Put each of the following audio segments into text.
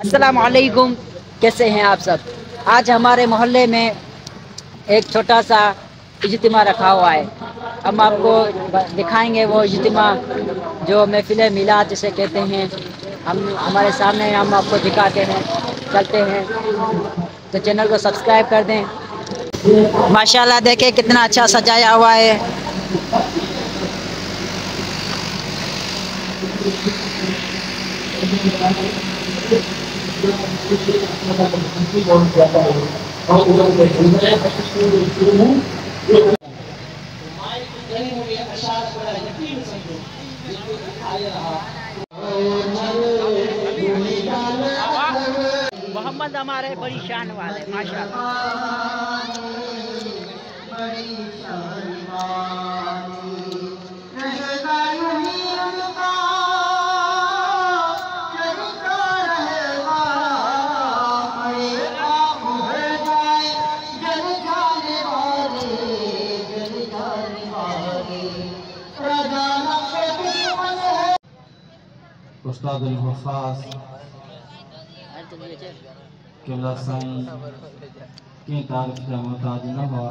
अस्सलाम वालेकुम, कैसे हैं आप सब। आज हमारे मोहल्ले में एक छोटा सा इज्तिमा रखा हुआ है। हम आपको दिखाएंगे वो इज्तिमा जो महफिल मिलाद जिसे कहते हैं। हम हमारे सामने हम आपको दिखाते हैं, चलते हैं। तो चैनल को सब्सक्राइब कर दें। माशाल्लाह देखें कितना अच्छा सजाया हुआ है। मोहम्मद हमारे बड़ी शान वाले माशाल्लाह। उस्ताद अल-हफ़ाज़ किबला साईं की तारीफ़ जा मोहताज न हुआ।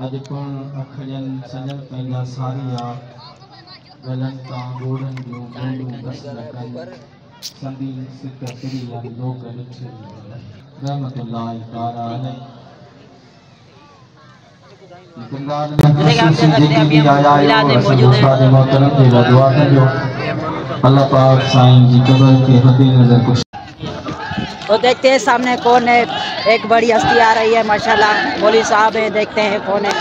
अॼु पिण अखिड़ियनि सॼनि पंहिंजा सारिया गलनि तां गोड़नि जूं गोंडूं कसर कनि संदी सिक किरी लोक ॾिठी रहमतुल्लाहि ताला अलैहि। अल्लाह पाक साईं जी कब्र के हदी नजर कुछ। तो देखते हैं सामने कौन है। एक बड़ी हस्ती आ रही है माशाल्लाह, मौलवी साहब है। देखते हैं कौन है।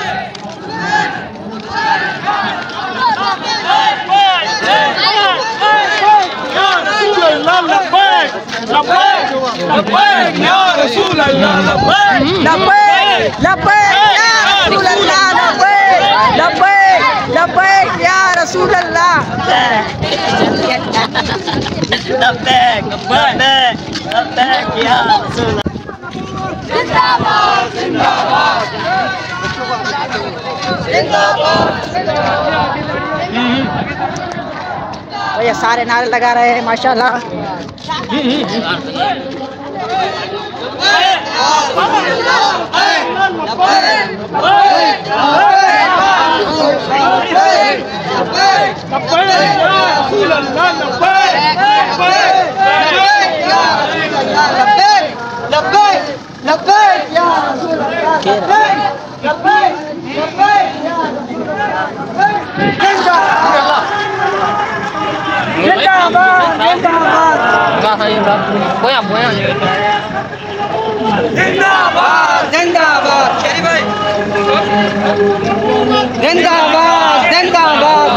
तो ये सारे नारे लगा रहे हैं माशाल्लाह। जिंदाबाद जिंदाबाद शेरी भाई, जिंदाबाद जिंदाबाद।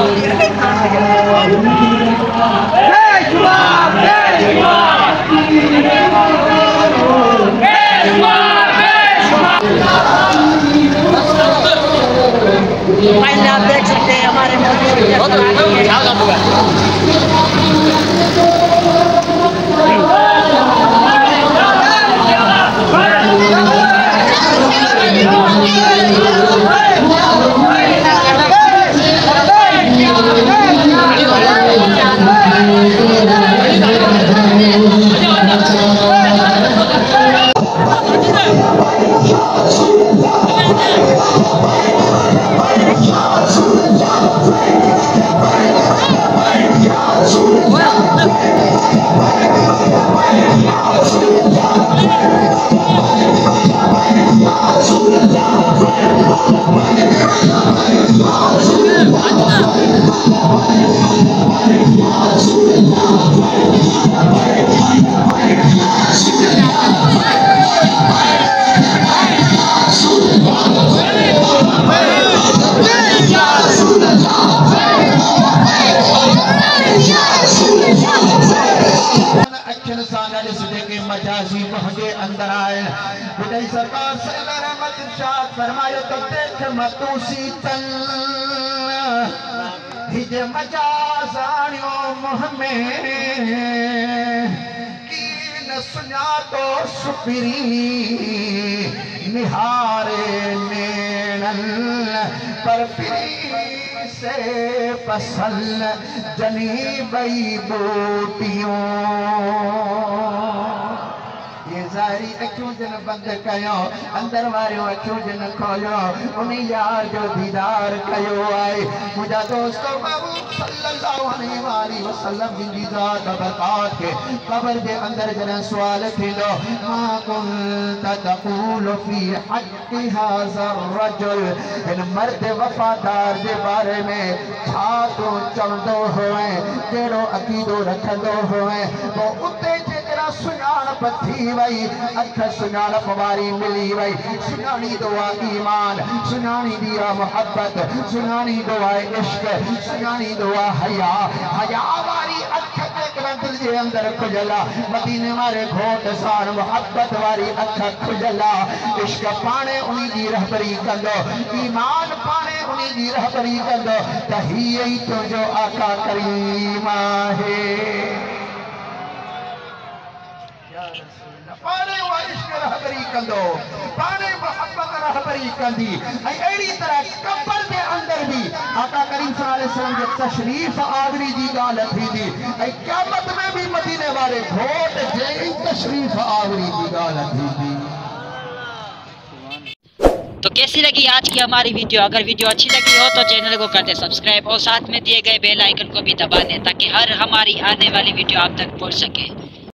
आप देख सकते हैं हमारे मजाजी मुझे अंदर आए बुढ़ई सरकार सरदार अहमद इरशाद फरमायो तो देख मतूसी तन हिजे मजाज आयो मुह में की न सुना तो सुपिरी निहारे नेणन पर फिरी से पसल जनी बई बूटियों अखियूं जिन बंद कयो अंदर वारियूं अखियूं जिन खोलियो उन यार जो दीदार कयो आहे मुंहिंजा दोस्तो महबूब सल्लल्लाहु अलैहि वसल्लम जी ज़ात बरकात के कब्र जे अंदर जॾहिं सुवाल थींदो मा कुंत तक़ूलु फी हक़्क़ि हाज़ा रजुल इन मर्द वफ़ादार जे बारे में छा तूं चवंदो हुए कहिड़ो अक़ीदो रखंदो हुए पोइ उते जेकॾहिं सुञाणप थी वई अख सुञाणप वारी मिली वई सुञाणींदो आहे ईमान सुञाणींदी आहे मोहब्बत सुञाणींदो आहे इश्क सुञाणींदो आहे हया हया वारी अख जेकॾहिं दिलि जे अंदरि खुलियल आहे मदीने वारे घोट सां मोहब्बत वारी अख खुलियल आहे इश्क पाणे उन जी रहबरी कंदो ईमान पाणे उन जी रहबरी कंदो त हीअ ई तुंहिंजो आका करीम आहे पाने वो इश्क रहबरी कंदो पाने मोहब्बत रहबरी कंदी ऐं अहिड़ी तरह कब्र जे अंदर भी आका करीम सल्लल्लाहु अलैहि वसल्लम जे तशरीफ आवरी जी ॻाल्हि थींदी ऐं क़यामत में भी मदीने वारे घोट जे तशरीफ आवरी जी ॻाल्हि थींदी। तो कैसी लगी आज की हमारी वीडियो? अगर वीडियो अच्छी लगी हो तो चैनल को कर दे सब्सक्राइब और साथ में दिए गए बेल आइकन को भी दबा दें ताकि हर हमारी आने वाली वीडियो आप तक पहुंच सके।